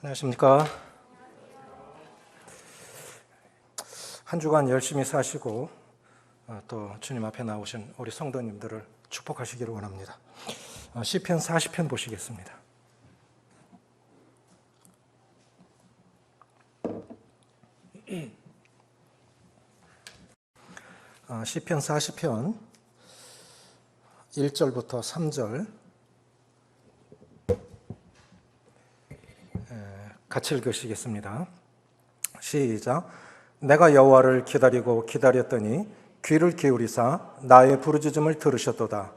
안녕하십니까. 한 주간 열심히 사시고 또 주님 앞에 나오신 우리 성도님들을 축복하시기를 원합니다. 시편 40편 보시겠습니다. 시편 40편 1절부터 3절 같이 읽으시겠습니다. 시작. 내가 여호와를 기다리고 기다렸더니 귀를 기울이사 나의 부르짖음을 들으셨도다.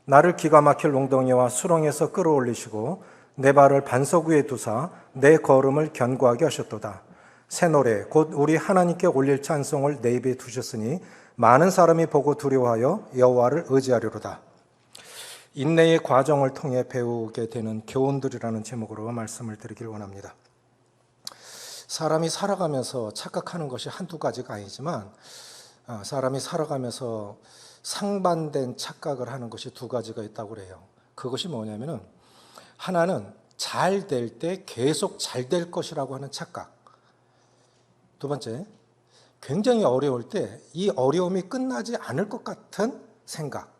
나를 기가 막힐 웅덩이와 수렁에서 끌어올리시고 내 발을 반석 위에 두사 내 걸음을 견고하게 하셨도다. 새 노래 곧 우리 하나님께 올릴 찬송을 내 입에 두셨으니 많은 사람이 보고 두려워하여 여호와를 의지하리로다. 인내의 과정을 통해 배우게 되는 교훈들이라는 제목으로 말씀을 드리길 원합니다. 사람이 살아가면서 착각하는 것이 한두 가지가 아니지만 사람이 살아가면서 상반된 착각을 하는 것이 두 가지가 있다고 그래요. 그것이 뭐냐면은 하나는 잘 될 때 계속 잘 될 것이라고 하는 착각. 두 번째, 굉장히 어려울 때 이 어려움이 끝나지 않을 것 같은 생각.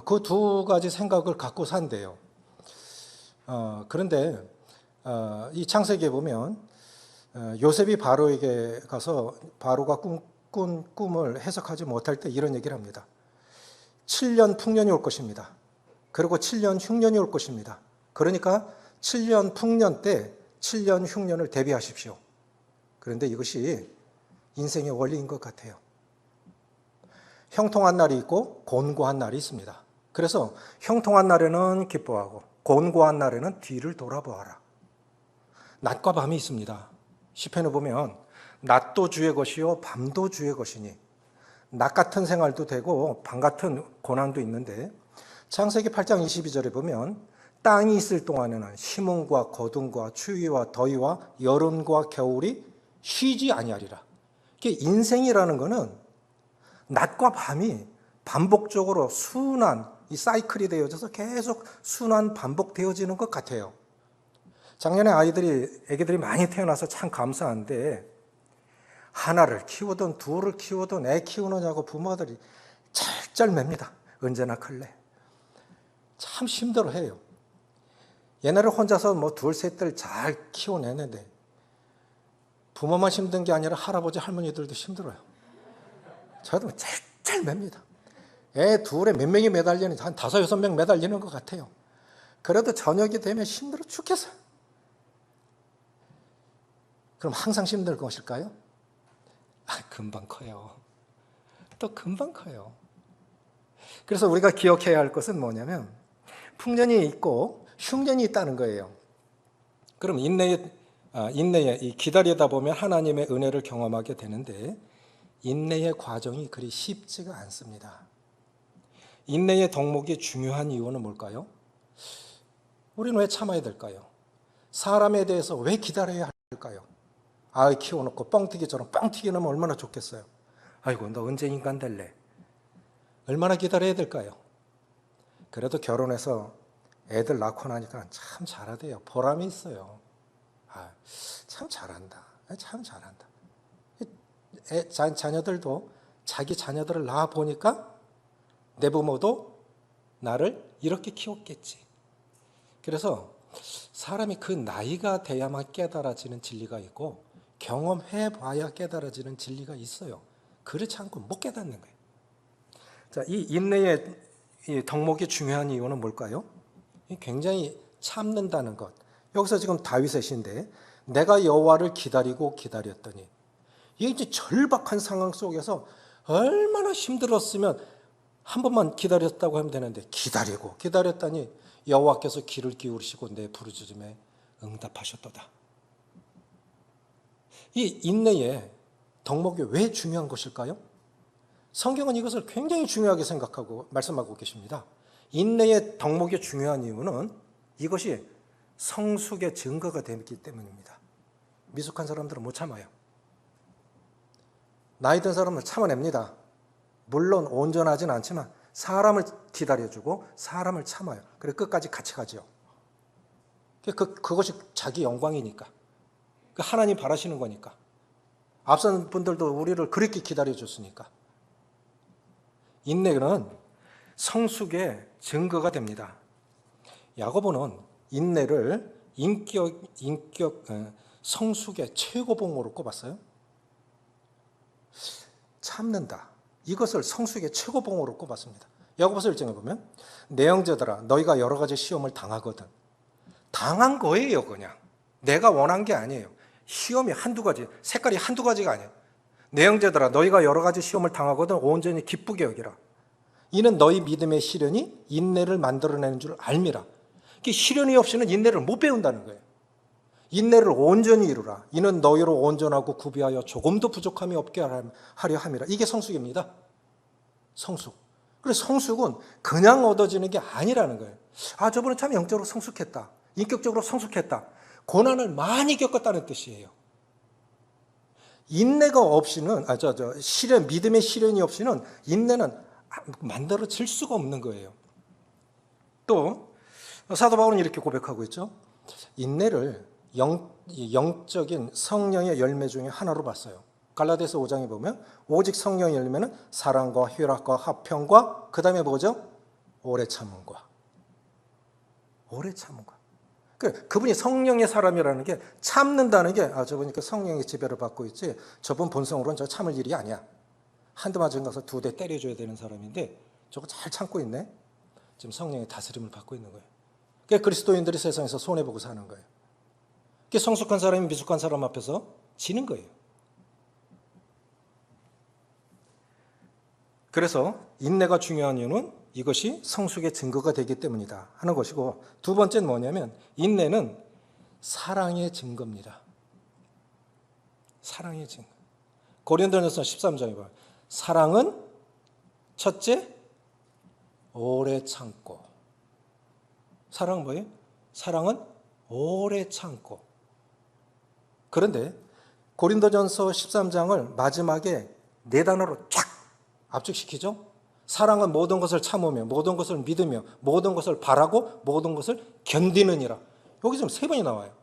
그 두 가지 생각을 갖고 산대요. 그런데 이 창세기에 보면 요셉이 바로에게 가서 바로가 꾼 꿈을 해석하지 못할 때 이런 얘기를 합니다. 7년 풍년이 올 것입니다. 그리고 7년 흉년이 올 것입니다. 그러니까 7년 풍년 때 7년 흉년을 대비하십시오. 그런데 이것이 인생의 원리인 것 같아요. 형통한 날이 있고 곤고한 날이 있습니다. 그래서 형통한 날에는 기뻐하고 곤고한 날에는 뒤를 돌아보아라. 낮과 밤이 있습니다. 시편을 보면 낮도 주의 것이요 밤도 주의 것이니 낮 같은 생활도 되고 밤 같은 고난도 있는데 창세기 8장 22절에 보면 땅이 있을 동안에는 심음과 거둠과 추위와 더위와 여름과 겨울이 쉬지 아니하리라. 인생이라는 것은 낮과 밤이 반복적으로 순환, 이 사이클이 되어져서 계속 순환 반복되어지는 것 같아요. 작년에 애기들이 많이 태어나서 참 감사한데 하나를 키우든 둘을 키우든 애 키우느냐고 부모들이 짤짤맵니다. 언제나 클래. 참 힘들어해요. 옛날에 혼자서 둘, 셋들 잘 키워내는데 부모만 힘든 게 아니라 할아버지, 할머니들도 힘들어요. 저도 짤짤맵니다. 애 둘에 몇 명이 매달리는 한 5, 6명 매달리는 것 같아요. 그래도 저녁이 되면 힘들어 죽겠어요. 그럼 항상 힘들 것일까요? 금방 커요. 또 금방 커요. 그래서 우리가 기억해야 할 것은 뭐냐면 풍년이 있고 흉년이 있다는 거예요. 그럼 인내에 이 기다리다 보면 하나님의 은혜를 경험하게 되는데 인내의 과정이 그리 쉽지가 않습니다. 인내의 덕목이 중요한 이유는 뭘까요? 우리는 왜 참아야 될까요? 사람에 대해서 왜 기다려야 할까요? 아이 키워놓고 뻥튀기처럼 빵 튀기면 얼마나 좋겠어요. 아이고 너 언제 인간 될래? 얼마나 기다려야 될까요? 그래도 결혼해서 애들 낳고 나니까 참 잘하대요. 보람이 있어요. 참 잘한다. 참 잘한다. 자녀들도 자기 자녀들을 낳아 보니까 내 부모도 나를 이렇게 키웠겠지. 그래서 사람이 그 나이가 돼야만 깨달아지는 진리가 있고 경험해봐야 깨달아지는 진리가 있어요. 그렇지 않고 못 깨닫는 거예요. 자, 이 인내의 덕목이 중요한 이유는 뭘까요? 굉장히 참는다는 것. 여기서 지금 다윗의 시인데 내가 여호와를 기다리고 기다렸더니 이게 이제 절박한 상황 속에서 얼마나 힘들었으면 한 번만 기다렸다고 하면 되는데 기다리고 기다렸더니 여호와께서 귀를 기울이시고 내 부르짖음에 응답하셨도다. 이 인내의 덕목이 왜 중요한 것일까요? 성경은 이것을 굉장히 중요하게 생각하고 말씀하고 계십니다. 인내의 덕목이 중요한 이유는 이것이 성숙의 증거가 되기 때문입니다. 미숙한 사람들은 못 참아요. 나이 든 사람은 참아냅니다. 물론 온전하진 않지만 사람을 기다려주고 사람을 참아요. 그래서 끝까지 같이 가죠. 그것이 자기 영광이니까. 하나님 바라시는 거니까. 앞선 분들도 우리를 그렇게 기다려줬으니까. 인내는 성숙의 증거가 됩니다. 야고보는 인내를 성숙의 최고봉으로 꼽았어요. 참는다. 이것을 성숙의 최고봉으로 꼽았습니다. 야고보서 1장에 보면 내 형제들아 너희가 여러 가지 시험을 당하거든. 당한 거예요. 그냥 내가 원한 게 아니에요. 시험이 한두 가지, 색깔이 한두 가지가 아니에요. 내 형제들아 너희가 여러 가지 시험을 당하거든 온전히 기쁘게 여기라. 이는 너희 믿음의 시련이 인내를 만들어내는 줄 알미라. 시련이 없이는 인내를 못 배운다는 거예요. 인내를 온전히 이루라. 이는 너희로 온전하고 구비하여 조금도 부족함이 없게 하려 함이라. 이게 성숙입니다. 성숙. 그래서 성숙은 그냥 얻어지는 게 아니라는 거예요. 저분은 참 영적으로 성숙했다. 인격적으로 성숙했다. 고난을 많이 겪었다는 뜻이에요. 인내가 없이는, 믿음의 시련이 없이는 인내는 만들어질 수가 없는 거예요. 또, 사도 바울은 이렇게 고백하고 있죠. 인내를 영적인 성령의 열매 중에 하나로 봤어요. 갈라디아서 5장에 보면 오직 성령의 열매는 사랑과 희락과 화평과 그 다음에 뭐죠? 오래 참음과. 오래 참음과. 그분이 성령의 사람이라는 게 참는다는 게 저분이 성령의 지배를 받고 있지 저분 본성으로는 저 참을 일이 아니야. 한두 맞은 가서 2대 때려줘야 되는 사람인데 저거 잘 참고 있네. 지금 성령의 다스림을 받고 있는 거예요. 그리스도인들이 세상에서 손해보고 사는 거예요. 성숙한 사람이 미숙한 사람 앞에서 지는 거예요. 그래서 인내가 중요한 이유는 이것이 성숙의 증거가 되기 때문이다 하는 것이고, 두 번째는 뭐냐면 인내는 사랑의 증거입니다. 사랑의 증거. 고린도전서 13장에 보면 사랑은 첫째 오래 참고. 사랑은 뭐예요? 사랑은 오래 참고. 그런데 고린도전서 13장을 마지막에 4단어로 쫙 압축시키죠. 사랑은 모든 것을 참으며 모든 것을 믿으며 모든 것을 바라고 모든 것을 견디느니라. 여기 지금 3번이 나와요.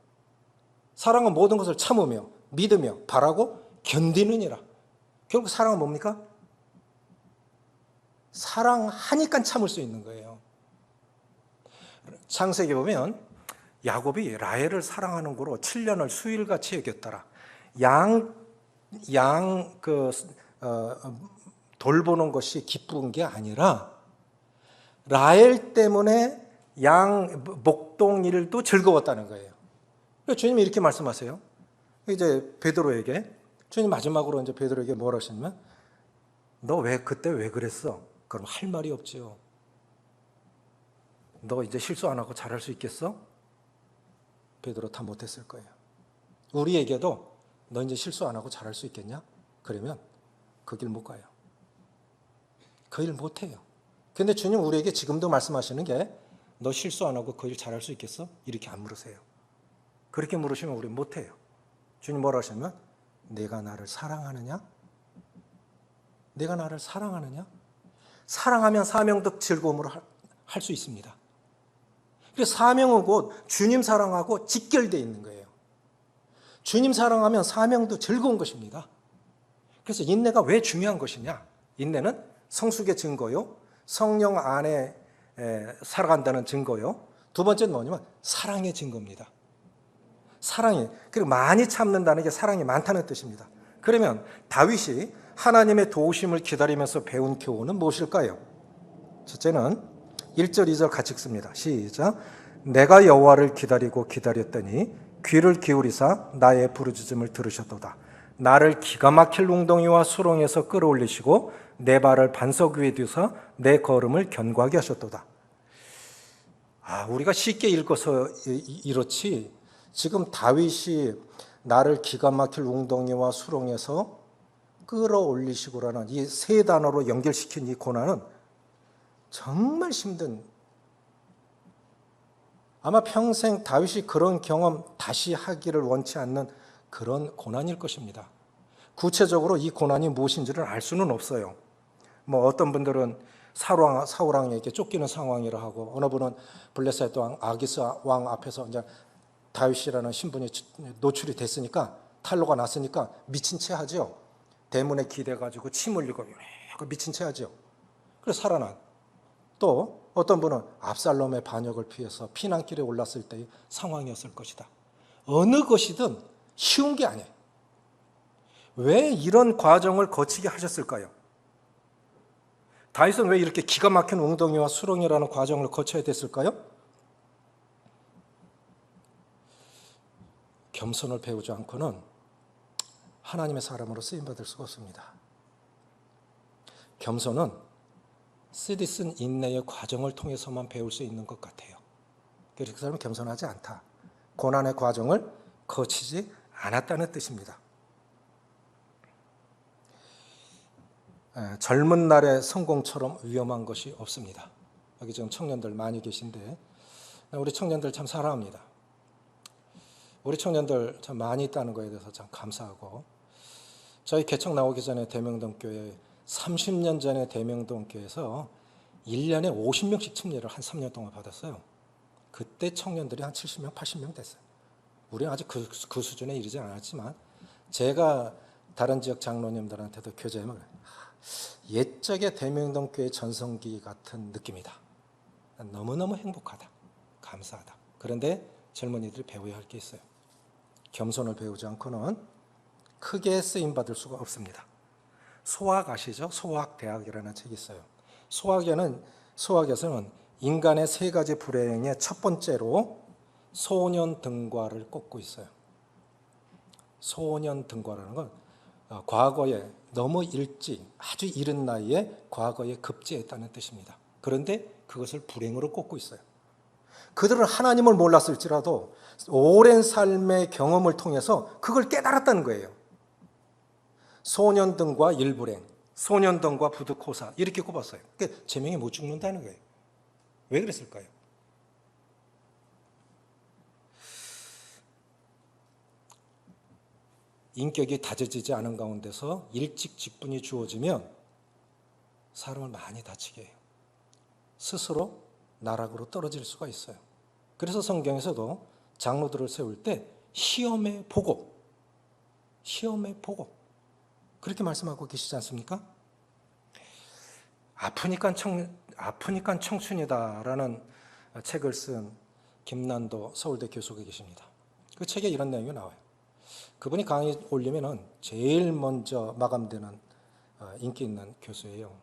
사랑은 모든 것을 참으며 믿으며 바라고 견디느니라. 결국 사랑은 뭡니까? 사랑하니까 참을 수 있는 거예요. 창세기 보면 야곱이 라헬을 사랑하는 거로 7년을 수일같이 여겼더라. 돌보는 것이 기쁜 게 아니라 라헬 때문에 양 목동 일도 즐거웠다는 거예요. 주님이 이렇게 말씀하세요. 이제 베드로에게 주님 마지막으로 이제 베드로에게 뭐라 하시냐면 너 그때 왜 그랬어? 그럼 할 말이 없지요. 너 이제 실수 안 하고 잘할 수 있겠어? 베드로 다 못했을 거예요. 우리에게도 너 이제 실수 안 하고 잘할 수 있겠냐? 그러면 그 길 못 가요. 그 일 못 해요. 근데 주님 우리에게 지금도 말씀하시는 게 너 실수 안 하고 그 일 잘할 수 있겠어? 이렇게 안 물으세요. 그렇게 물으시면 우리 못 해요. 주님 뭐라 하시면 내가 나를 사랑하느냐? 내가 나를 사랑하느냐? 사랑하면 사명적 즐거움으로 할 수 있습니다. 그래서 사명은 곧 주님 사랑하고 직결되어 있는 거예요. 주님 사랑하면 사명도 즐거운 것입니다. 그래서 인내가 왜 중요한 것이냐? 인내는 성숙의 증거요. 성령 안에 살아간다는 증거요. 두 번째는 뭐냐면 사랑의 증거입니다. 사랑이. 그리고 많이 참는다는 게 사랑이 많다는 뜻입니다. 그러면 다윗이 하나님의 도우심을 기다리면서 배운 교훈은 무엇일까요? 첫째는 1절, 2절 같이 읽습니다. 시작. 내가 여호와를 기다리고 기다렸더니 귀를 기울이사 나의 부르짖음을 들으셨도다. 나를 기가 막힐 웅덩이와 수렁에서 끌어올리시고 내 발을 반석 위에 두사 내 걸음을 견고하게 하셨도다. 우리가 쉽게 읽어서 이렇지 지금 다윗이 나를 기가 막힐 웅덩이와 수렁에서 끌어올리시고라는 이 3단어로 연결시킨 이 고난은 정말 힘든, 아마 평생 다윗이 그런 경험 다시 하기를 원치 않는 그런 고난일 것입니다. 구체적으로 이 고난이 무엇인지를 알 수는 없어요. 어떤 분들은 사울 왕에게 쫓기는 상황이라 하고, 어느 분은 블레셋 왕 아기스 왕 앞에서 이제 다윗이라는 신분이 노출이 됐으니까, 탄로가 났으니까 미친 채 하죠. 대문에 기대가지고 침 흘리고 미친 채 하죠. 그래서 살아난. 또 어떤 분은 압살롬의 반역을 피해서 피난길에 올랐을 때의 상황이었을 것이다. 어느 것이든 쉬운 게 아니에요. 왜 이런 과정을 거치게 하셨을까요? 다윗은 왜 이렇게 기가 막힌 웅덩이와 수렁이라는 과정을 거쳐야 됐을까요? 겸손을 배우지 않고는 하나님의 사람으로 쓰임받을 수가 없습니다. 겸손은 쓰디쓴 인내의 과정을 통해서만 배울 수 있는 것 같아요. 그래서 그 사람은 겸손하지 않다. 고난의 과정을 거치지 않았다는 뜻입니다. 젊은 날의 성공처럼 위험한 것이 없습니다. 여기 지금 청년들 많이 계신데 우리 청년들 참 사랑합니다. 우리 청년들 참 많이 있다는 거에 대해서 참 감사하고, 저희 개척 나오기 전에 대명동교회 30년 전에 대명동교회에서 1년에 50명씩 침례를 한 3년 동안 받았어요. 그때 청년들이 한 70명, 80명 됐어요. 우리는 아직 그 수준에 이르지 않았지만, 제가 다른 지역 장로님들한테도 교제하면 옛적의 대명동교회 전성기 같은 느낌이다. 너무너무 행복하다. 감사하다. 그런데 젊은이들이 배워야 할 게 있어요. 겸손을 배우지 않고는 크게 쓰임받을 수가 없습니다. 소학 아시죠? 소학대학이라는 책이 있어요. 소학에서는 인간의 세 가지 불행의 첫 번째로 소년등과를 꼽고 있어요. 소년등과라는 건 과거에 너무 일찍, 아주 이른 나이에 과거에 급제했다는 뜻입니다. 그런데 그것을 불행으로 꼽고 있어요. 그들은 하나님을 몰랐을지라도 오랜 삶의 경험을 통해서 그걸 깨달았다는 거예요. 소년등과 일불행, 소년등과 부득호사 이렇게 꼽았어요. 그러니까 제명에 못 죽는다는 거예요. 왜 그랬을까요? 인격이 다져지지 않은 가운데서 일찍 직분이 주어지면 사람을 많이 다치게 해요. 스스로 나락으로 떨어질 수가 있어요. 그래서 성경에서도 장로들을 세울 때 시험에 보고 그렇게 말씀하고 계시지 않습니까? 아프니까 청춘이다라는 책을 쓴 김난도 서울대 교수가 계십니다. 그 책에 이런 내용이 나와요. 그분이 강의 올리면은 제일 먼저 마감되는 인기 있는 교수예요.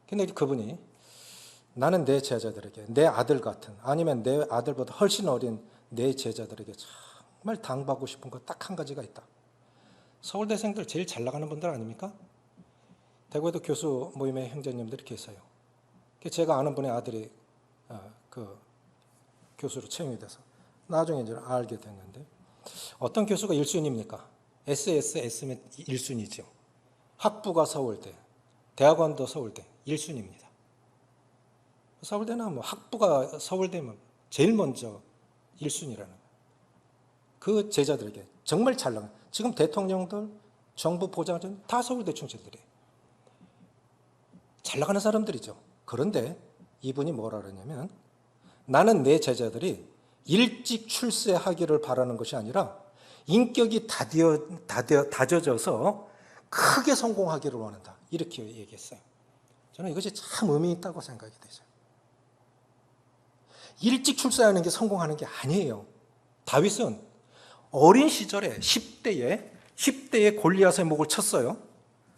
근데 그분이 나는 내 제자들에게, 내 아들 같은, 아니면 내 아들보다 훨씬 어린 내 제자들에게 정말 당부하고 싶은 거 딱 한 가지가 있다. 서울대생들 제일 잘 나가는 분들 아닙니까? 대구에도 교수 모임의 형제님들이 계세요. 제가 아는 분의 아들이 그 교수로 채용이 돼서 나중에 이제 알게 됐는데, 어떤 교수가 1순위입니까? SSS면 1순위죠. 학부가 서울대, 대학원도 서울대 1순위입니다. 서울대는 뭐 학부가 서울대면 제일 먼저 1순위라는 거예요. 그 제자들에게 정말 잘 나가는, 지금 대통령들, 정부 보좌관 다 서울대 출신들이에요. 잘 나가는 사람들이죠. 그런데 이분이 뭐라 그러냐면, 나는 내 제자들이 일찍 출세하기를 바라는 것이 아니라 인격이 다져져서 크게 성공하기를 원한다. 이렇게 얘기했어요. 저는 이것이 참 의미 있다고 생각이 되죠. 일찍 출세하는 게 성공하는 게 아니에요. 다윗은 어린 시절에 10대에 골리앗의 목을 쳤어요.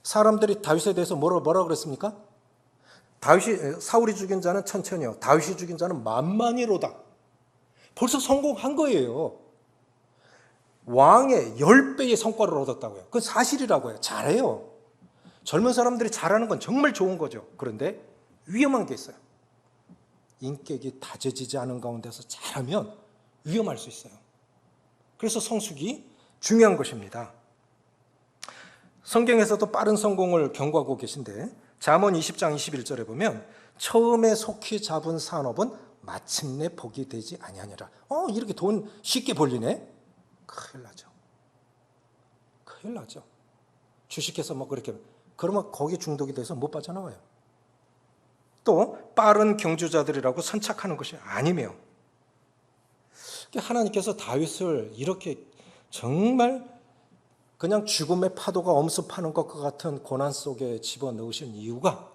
사람들이 다윗에 대해서 뭐라 그랬습니까? 사울이 죽인 자는 천천히요, 다윗이 죽인 자는 만만히로다. 벌써 성공한 거예요. 왕의 10배의 성과를 얻었다고요. 그건 사실이라고 해요. 잘해요. 젊은 사람들이 잘하는 건 정말 좋은 거죠. 그런데 위험한 게 있어요. 인격이 다져지지 않은 가운데서 잘하면 위험할 수 있어요. 그래서 성숙이 중요한 것입니다. 성경에서도 빠른 성공을 경고하고 계신데, 잠언 20장 21절에 보면 처음에 속히 잡은 산업은 마침내 복이 되지 아니하니라. 이렇게 돈 쉽게 벌리네? 큰일 나죠. 주식해서 뭐 그렇게, 그러면 거기 중독이 돼서 못 빠져나와요. 또 빠른 경주자들이라고 선착하는 것이 아니며, 하나님께서 다윗을 이렇게 정말 그냥 죽음의 파도가 엄습하는 것과 같은 고난 속에 집어넣으신 이유가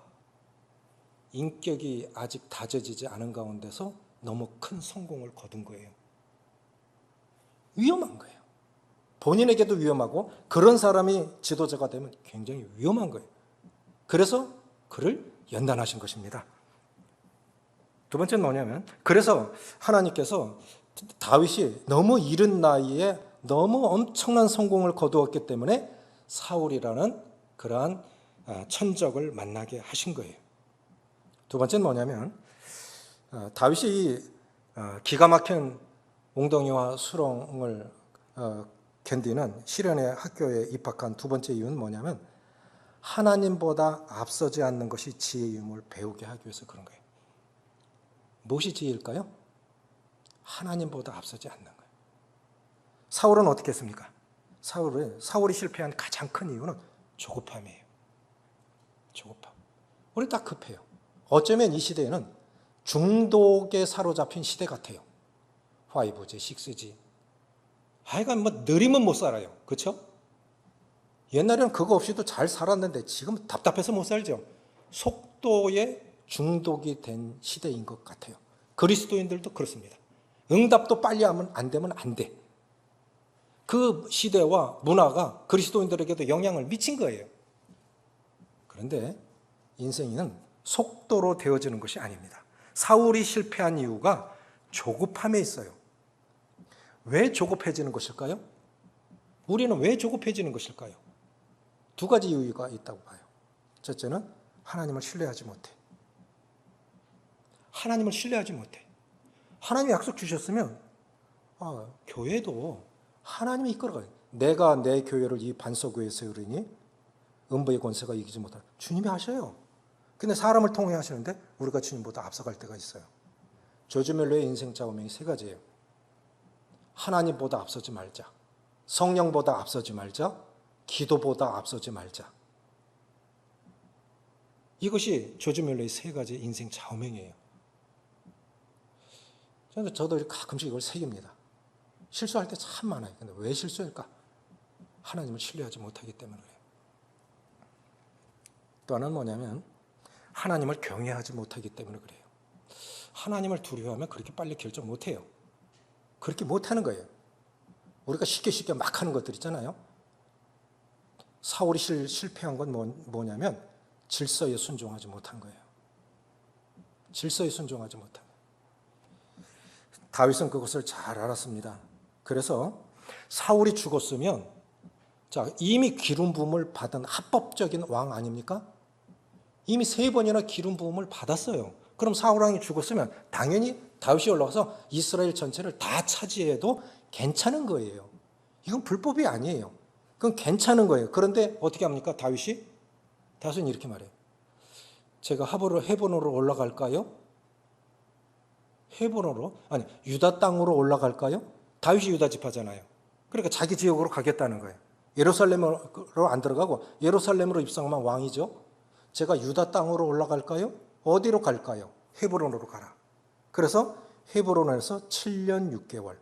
인격이 아직 다져지지 않은 가운데서 너무 큰 성공을 거둔 거예요. 위험한 거예요. 본인에게도 위험하고 그런 사람이 지도자가 되면 굉장히 위험한 거예요. 그래서 그를 연단하신 것입니다. 두 번째는 뭐냐면, 그래서 하나님께서 다윗이 너무 이른 나이에 너무 엄청난 성공을 거두었기 때문에 사울이라는 그러한 천적을 만나게 하신 거예요. 두 번째는 뭐냐면, 다윗이 기가 막힌 웅덩이와 수렁을 견디는 시련의 학교에 입학한 두 번째 이유는 뭐냐면, 하나님보다 앞서지 않는 것이 지혜임을 배우게 하기 위해서 그런 거예요. 무엇이 지혜일까요? 하나님보다 앞서지 않는 거예요. 사울은 어떻게 했습니까? 사울이 실패한 가장 큰 이유는 조급함이에요. 조급함. 우리 딱 급해요. 어쩌면 이 시대에는 중독에 사로잡힌 시대 같아요. 5G, 6G. 하여간 뭐 느리면 못 살아요. 그렇죠? 옛날에는 그거 없이도 잘 살았는데 지금 답답해서 못 살죠. 속도에 중독이 된 시대인 것 같아요. 그리스도인들도 그렇습니다. 응답도 빨리 하면 안 되면 안 돼. 그 시대와 문화가 그리스도인들에게도 영향을 미친 거예요. 그런데 인생은 속도로 되어지는 것이 아닙니다. 사울이 실패한 이유가 조급함에 있어요. 왜 조급해지는 것일까요? 우리는 왜 조급해지는 것일까요? 두 가지 이유가 있다고 봐요. 첫째는 하나님을 신뢰하지 못해. 하나님을 신뢰하지 못해. 하나님이 약속 주셨으면 교회도 하나님이 이끌어가요. 내가 내 교회를 이 반석위에 세우리니 음부의 권세가 이기지 못하라. 주님이 하셔요. 근데 사람을 통해 하시는데 우리가 주님보다 앞서갈 때가 있어요. 조지 뮬러의 인생 좌우명이 세 가지예요. 하나님보다 앞서지 말자. 성령보다 앞서지 말자. 기도보다 앞서지 말자. 이것이 조지 뮬러의 세 가지 인생 좌우명이에요. 저도 가끔씩 이걸 새깁니다. 실수할 때 참 많아요. 근데 왜 실수할까? 하나님을 신뢰하지 못하기 때문에 그래요. 또 하나는 뭐냐면 하나님을 경외하지 못하기 때문에 그래요. 하나님을 두려워하면 그렇게 빨리 결정 못해요. 그렇게 못하는 거예요. 우리가 쉽게 막 하는 것들 있잖아요. 사울이 실패한 건 뭐냐면 질서에 순종하지 못한 거예요. 질서에 순종하지 못한 거예요. 다윗은 그것을 잘 알았습니다. 그래서 사울이 죽었으면 이미 기름 부음을 받은 합법적인 왕 아닙니까? 이미 3번이나 기름 부음을 받았어요. 그럼 사울 왕이 죽었으면 당연히 다윗이 올라가서 이스라엘 전체를 다 차지해도 괜찮은 거예요. 이건 불법이 아니에요. 그건 괜찮은 거예요. 그런데 어떻게 합니까? 다윗은 이렇게 말해요. 제가 헤브론으로 올라갈까요? 헤브론으로? 아니, 유다 땅으로 올라갈까요? 다윗이 유다 지파잖아요. 그러니까 자기 지역으로 가겠다는 거예요. 예루살렘으로 안 들어가고 예루살렘으로 입성하면 왕이죠. 제가 유다 땅으로 올라갈까요? 어디로 갈까요? 헤브론으로 가라. 그래서 헤브론에서 7년 6개월,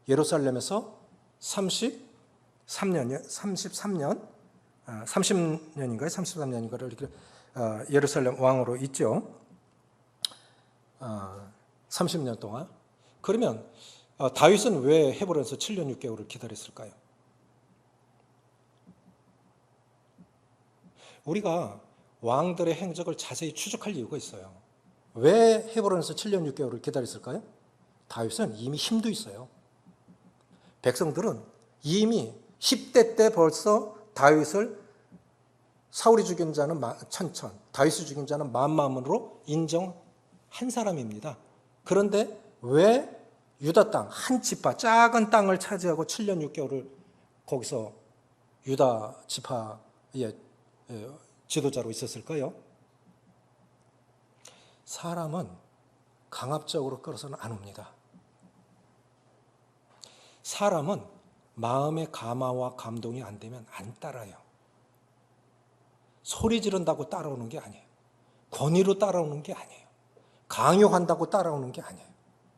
예루살렘에서 30년인가요? 33년인가를 이렇게 예루살렘 왕으로 있죠. 30년 동안. 그러면 다윗은 왜 헤브론에서 7년 6개월을 기다렸을까요? 우리가 왕들의 행적을 자세히 추적할 이유가 있어요. 왜 헤브론에서 7년 6개월을 기다렸을까요? 다윗은 이미 힘도 있어요. 백성들은 이미 10대 때 벌써 다윗을 사울이 죽인 자는 천천, 다윗이 죽인 자는 만만으로 인정한 사람입니다. 그런데 왜 유다 땅, 한 지파, 작은 땅을 차지하고 7년 6개월을 거기서 유다 지파의 지도자로 있었을까요? 사람은 강압적으로 끌어서는 안 옵니다. 사람은 마음의 감화와 감동이 안 되면 안 따라요. 소리 지른다고 따라오는 게 아니에요. 권위로 따라오는 게 아니에요. 강요한다고 따라오는 게 아니에요.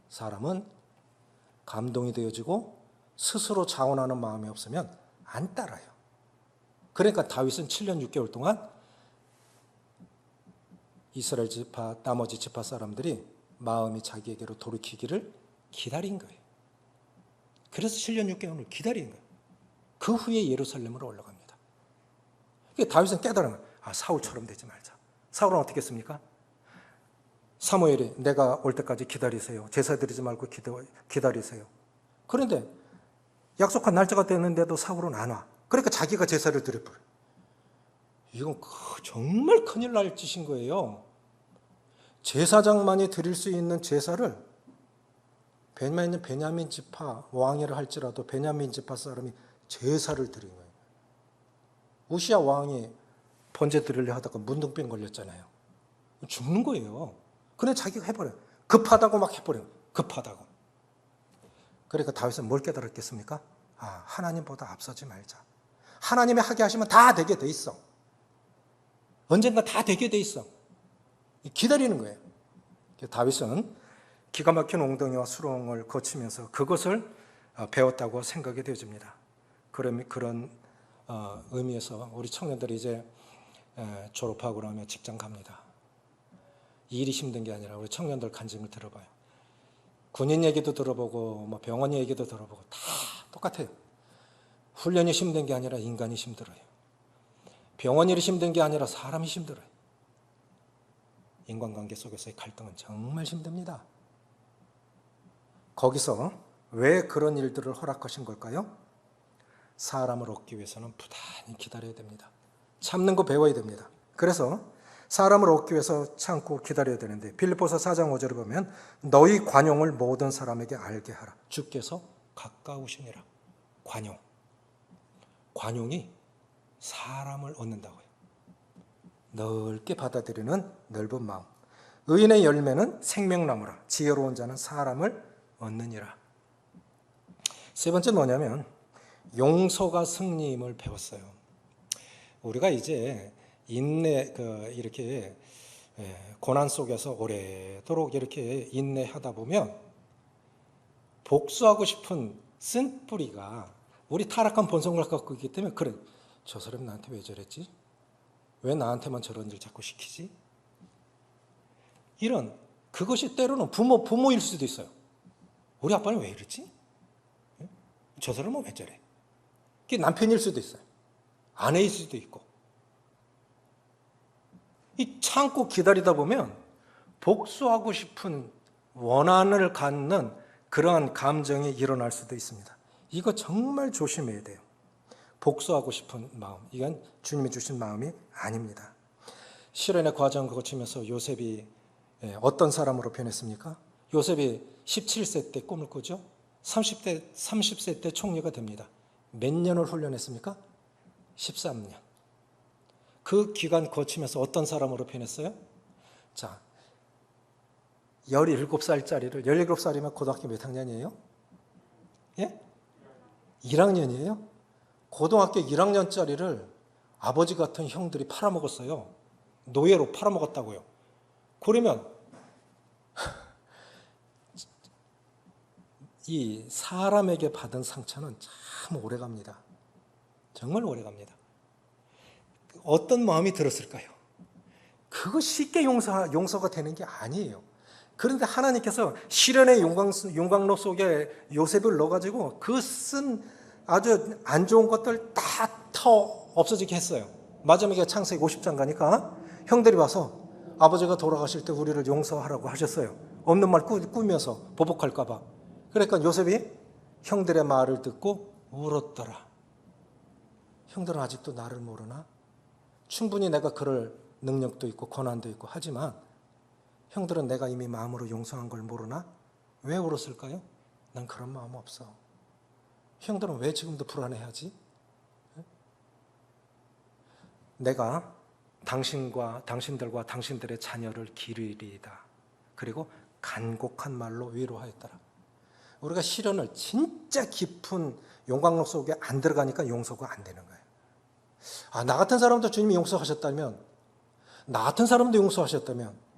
사람은 감동이 되어지고 스스로 자원하는 마음이 없으면 안 따라요. 그러니까 다윗은 7년 6개월 동안 이스라엘 지파, 나머지 지파 사람들이 마음이 자기에게로 돌이키기를 기다린 거예요. 그래서 7년 6개월을 기다린 거예요. 그 후에 예루살렘으로 올라갑니다. 다윗은 깨달은 거예요. 사울처럼 되지 말자. 사울은 어떻게 했습니까? 사무엘이 내가 올 때까지 기다리세요. 제사 드리지 말고 기다리세요. 그런데 약속한 날짜가 됐는데도 사울은 안 와. 그러니까 자기가 제사를 드려버려요. 이건 정말 큰일 날 짓인 거예요. 제사장만이 드릴 수 있는 제사를 베냐민 지파 왕이라 할지라도 베냐민 지파 사람이 제사를 드린 거예요. 우시야 왕이 번제 드리려 하다가 문둥병 걸렸잖아요. 죽는 거예요. 그래 자기가 해버려요. 급하다고 막 해버려요. 급하다고. 그러니까 다윗은 뭘 깨달았겠습니까? 하나님보다 앞서지 말자. 하나님이 하게 하시면 다 되게 돼 있어. 언젠가 다 되게 돼 있어. 기다리는 거예요. 다윗은 기가 막힌 웅덩이와 수렁을 거치면서 그것을 배웠다고 생각이 되어집니다. 그런 의미에서 우리 청년들이 이제 졸업하고 나면 직장 갑니다. 일이 힘든 게 아니라 우리 청년들 간증을 들어봐요. 군인 얘기도 들어보고 병원 얘기도 들어보고 다 똑같아요. 훈련이 힘든 게 아니라 인간이 힘들어요. 병원 일이 힘든 게 아니라 사람이 힘들어요. 인간관계 속에서의 갈등은 정말 힘듭니다. 거기서 왜 그런 일들을 허락하신 걸까요? 사람을 얻기 위해서는 부단히 기다려야 됩니다. 참는 거 배워야 됩니다. 그래서 사람을 얻기 위해서 참고 기다려야 되는데 빌립보서 4장 5절을 보면 너희 관용을 모든 사람에게 알게 하라. 주께서 가까우시니라. 관용이 사람을 얻는다고요. 넓게 받아들이는 넓은 마음. 의인의 열매는 생명나무라. 지혜로운 자는 사람을 얻느니라. 세 번째 뭐냐면 용서가 승리임을 배웠어요. 우리가 이제 이렇게 고난 속에서 오래도록 이렇게 인내하다 보면 복수하고 싶은 쓴뿌리가 우리 타락한 본성을 갖고 있기 때문에 그래, 저 사람 나한테 왜 저랬지? 왜 나한테만 저런 일 자꾸 시키지? 그것이 때로는 부모일 수도 있어요. 우리 아빠는 왜 이러지? 저 사람은 왜 저래? 그게 남편일 수도 있어요. 아내일 수도 있고. 참고 기다리다 보면 복수하고 싶은 원한을 갖는 그러한 감정이 일어날 수도 있습니다. 이거 정말 조심해야 돼요. 복수하고 싶은 마음, 이건 주님이 주신 마음이 아닙니다. 실현의 과정을 거치면서 요셉이 어떤 사람으로 변했습니까? 요셉이 17세 때 꿈을 꾸죠. 30세 때 총리가 됩니다. 몇 년을 훈련했습니까? 13년. 그 기간 거치면서 어떤 사람으로 변했어요? 자, 17살짜리를, 17살이면 고등학교 몇 학년이에요? 예? 1학년이에요? 고등학교 1학년짜리를 아버지 같은 형들이 팔아먹었어요. 노예로 팔아먹었다고요. 그러면 이 사람에게 받은 상처는 참 오래갑니다. 정말 오래갑니다. 어떤 마음이 들었을까요? 그거 쉽게 용서가 되는 게 아니에요. 그런데 하나님께서 시련의 용광로 속에 요셉을 넣어가지고 그 쓴 아주 안 좋은 것들 다 없어지게 했어요. 마지막에 창세기 50장 가니까 형들이 와서 아버지가 돌아가실 때 우리를 용서하라고 하셨어요. 없는 말 꾸면서 보복할까 봐. 그러니까 요셉이 형들의 말을 듣고 울었더라. 형들은 아직도 나를 모르나? 충분히 내가 그럴 능력도 있고 권한도 있고 하지만 형들은 내가 이미 마음으로 용서한 걸 모르나? 왜 울었을까요? 난 그런 마음 없어. 형들은 왜 지금도 불안해하지? 내가 당신들과 당신들의 자녀를 기르리이다. 그리고 간곡한 말로 위로하였더라. 우리가 시련을 진짜 깊은 용광로 속에 안 들어가니까 용서가 안 되는 거예요. 나 같은 사람도 주님이 용서하셨다면, 나 같은 사람도 용서하셨다면,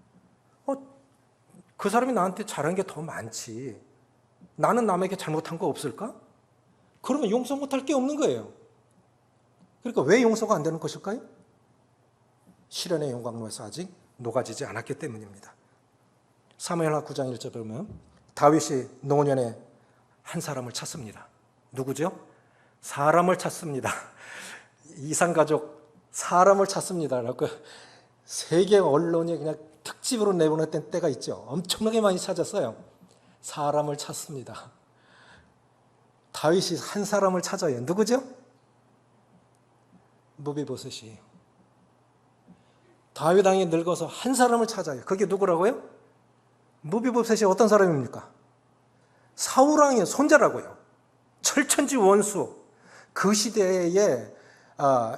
그 사람이 나한테 잘한 게 더 많지. 나는 남에게 잘못한 거 없을까? 그러면 용서 못할 게 없는 거예요. 그러니까 왜 용서가 안 되는 것일까요? 시련의 용광로에서 아직 녹아지지 않았기 때문입니다. 사무엘하 9장 1절에 보면 다윗이 노년에 한 사람을 찾습니다. 누구죠? 사람을 찾습니다. 이산가족 사람을 찾습니다. 라고 세계 언론이 그냥 특집으로 내보냈던 때가 있죠. 엄청나게 많이 찾았어요. 사람을 찾습니다. 다윗이 한 사람을 찾아요. 누구죠? 무비보셋이에요. 다윗 왕이 늙어서 한 사람을 찾아요. 그게 누구라고요? 무비보셋이 어떤 사람입니까? 사울 왕의 손자라고요. 철천지 원수. 그 시대의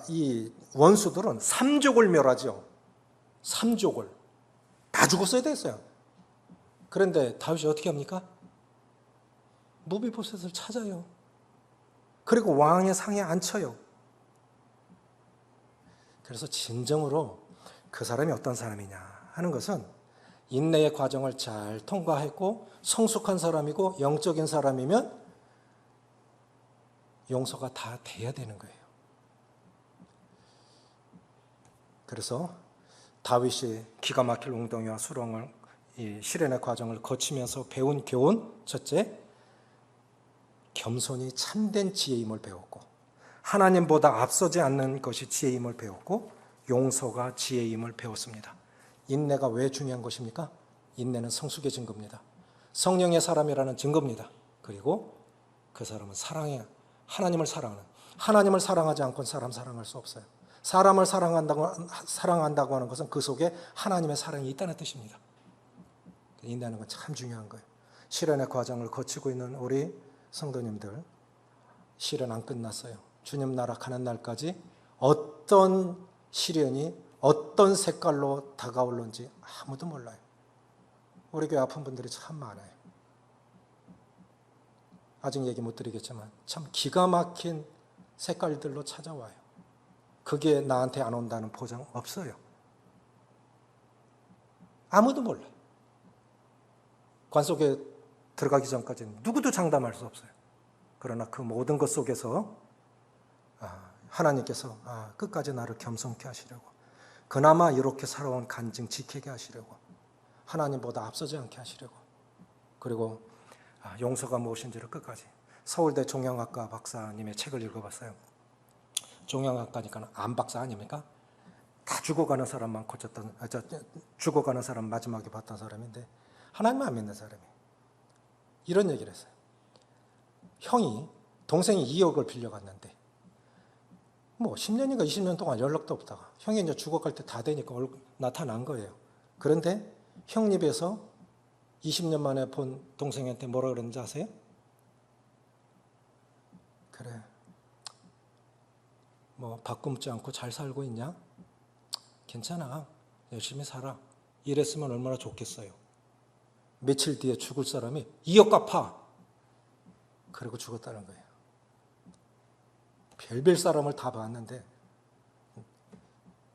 이 원수들은 삼족을 멸하죠. 삼족을. 다 죽었어야 됐어요. 그런데 다윗이 어떻게 합니까? 무비보셋을 찾아요. 그리고 왕의 상에 앉혀요. 그래서 진정으로 그 사람이 어떤 사람이냐 하는 것은 인내의 과정을 잘 통과했고 성숙한 사람이고 영적인 사람이면 용서가 다 돼야 되는 거예요. 그래서 다윗이 기가 막힐 웅덩이와 수렁을 이 시련의 과정을 거치면서 배운 교훈, 첫째, 겸손이 참된 지혜임을 배웠고 하나님보다 앞서지 않는 것이 지혜임을 배웠고 용서가 지혜임을 배웠습니다. 인내가 왜 중요한 것입니까? 인내는 성숙의 증거입니다. 성령의 사람이라는 증거입니다. 그리고 그 사람은 하나님을 사랑하는, 하나님을 사랑하지 않고는 사람 사랑할 수 없어요. 사람을 사랑한다고 하는 것은 그 속에 하나님의 사랑이 있다는 뜻입니다. 인내하는 건 참 중요한 거예요. 시련의 과정을 거치고 있는 우리 성도님들, 시련 안 끝났어요. 주님 나라 가는 날까지 어떤 시련이 어떤 색깔로 다가올는지 아무도 몰라요. 우리 교회 아픈 분들이 참 많아요. 아직 얘기 못 드리겠지만 참 기가 막힌 색깔들로 찾아와요. 그게 나한테 안 온다는 보장 없어요. 아무도 몰라요. 관 속에 들어가기 전까지는 누구도 장담할 수 없어요. 그러나 그 모든 것 속에서 하나님께서 끝까지 나를 겸손케 하시려고, 그나마 이렇게 살아온 간증 지키게 하시려고, 하나님보다 앞서지 않게 하시려고, 그리고 용서가 무엇인지를 끝까지. 서울대 종양학과 박사님의 책을 읽어봤어요. 종양학과니까 안 박사 아닙니까? 다 죽어가는 사람만 죽어가는 사람 마지막에 봤던 사람인데 하나님 안 믿는 사람이 이런 얘기를 했어요. 동생이 2억을 빌려갔는데 10년인가 20년 동안 연락도 없다가 형이 이제 죽어갈 때 다 되니까 나타난 거예요. 그런데 형 입에서 20년 만에 본 동생한테 뭐라 그랬는지 아세요? 그래, 바꿈지 않고 잘 살고 있냐? 괜찮아, 열심히 살아. 이랬으면 얼마나 좋겠어요. 며칠 뒤에 죽을 사람이 2억 갚아. 그리고 죽었다는 거예요. 별별 사람을 다 봤는데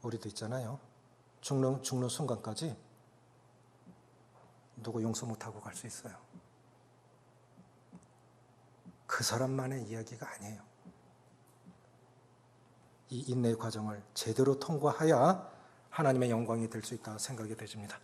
우리도 있잖아요. 죽는 순간까지 누구 용서 못하고 갈 수 있어요. 그 사람만의 이야기가 아니에요. 이 인내의 과정을 제대로 통과해야 하나님의 영광이 될 수 있다 생각이 되집니다.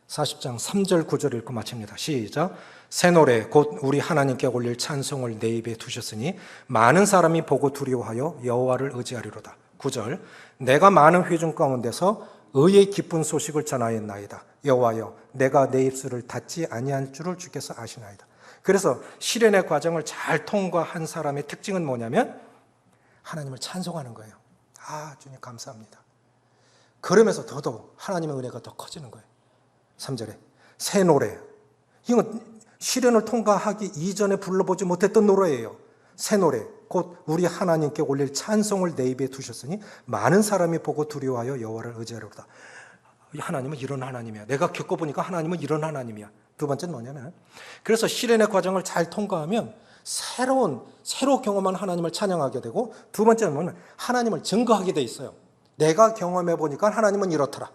40장 3절 9절 읽고 마칩니다. 시작. 새 노래 곧 우리 하나님께 올릴 찬송을 내 입에 두셨으니 많은 사람이 보고 두려워하여 여호와를 의지하리로다. 9절. 내가 많은 회중 가운데서 의의 기쁜 소식을 전하였나이다. 여호와여, 내가 내 입술을 닫지 아니할 줄을 주께서 아시나이다. 그래서 시련의 과정을 잘 통과한 사람의 특징은 뭐냐면 하나님을 찬송하는 거예요. 주님 감사합니다. 그러면서 더더욱 하나님의 은혜가 더 커지는 거예요. 3절에 새 노래. 이건 시련을 통과하기 이전에 불러보지 못했던 노래예요. 새 노래 곧 우리 하나님께 올릴 찬송을 내 입에 두셨으니 많은 사람이 보고 두려워하여 여호와를 의지하리로다. 하나님은 이런 하나님이야. 내가 겪어보니까 하나님은 이런 하나님이야. 두 번째는 뭐냐면 그래서 시련의 과정을 잘 통과하면 새로 경험한 하나님을 찬양하게 되고, 두 번째는 뭐냐면 하나님을 증거하게 돼 있어요. 내가 경험해 보니까 하나님은 이렇더라.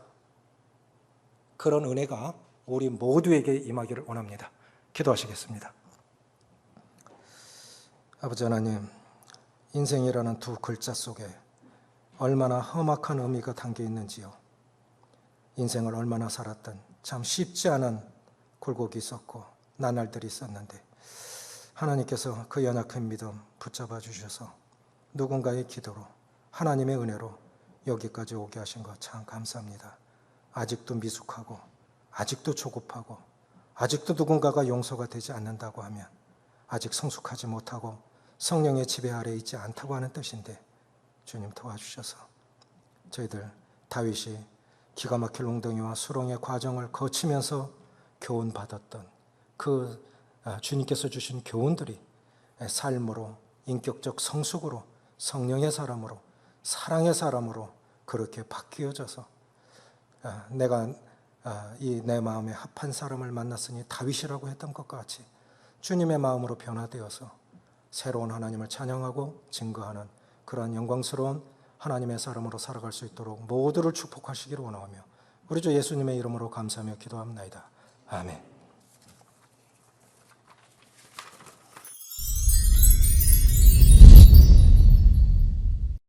그런 은혜가 우리 모두에게 임하기를 원합니다. 기도하시겠습니다. 아버지 하나님, 인생이라는 두 글자 속에 얼마나 험악한 의미가 담겨 있는지요. 인생을 얼마나 살았든 참 쉽지 않은 굴곡이 있었고 나날들이 있었는데 하나님께서 그 연약한 믿음 붙잡아 주셔서 누군가의 기도로 하나님의 은혜로 여기까지 오게 하신 것 참 감사합니다. 아직도 미숙하고 아직도 조급하고 아직도 누군가가 용서가 되지 않는다고 하면 아직 성숙하지 못하고 성령의 지배 아래에 있지 않다고 하는 뜻인데 주님 도와주셔서 저희들 다윗이 기가 막힐 웅덩이와 수렁의 과정을 거치면서 교훈받았던 그 주님께서 주신 교훈들이 삶으로 인격적 성숙으로 성령의 사람으로 사랑의 사람으로 그렇게 바뀌어져서 내가 이 내 마음에 합한 사람을 만났으니 다윗이라고 했던 것 같이 주님의 마음으로 변화되어서 새로운 하나님을 찬양하고 증거하는 그러한 영광스러운 하나님의 사람으로 살아갈 수 있도록 모두를 축복하시기를 원하며 우리 주 예수님의 이름으로 감사하며 기도합나이다. 아멘.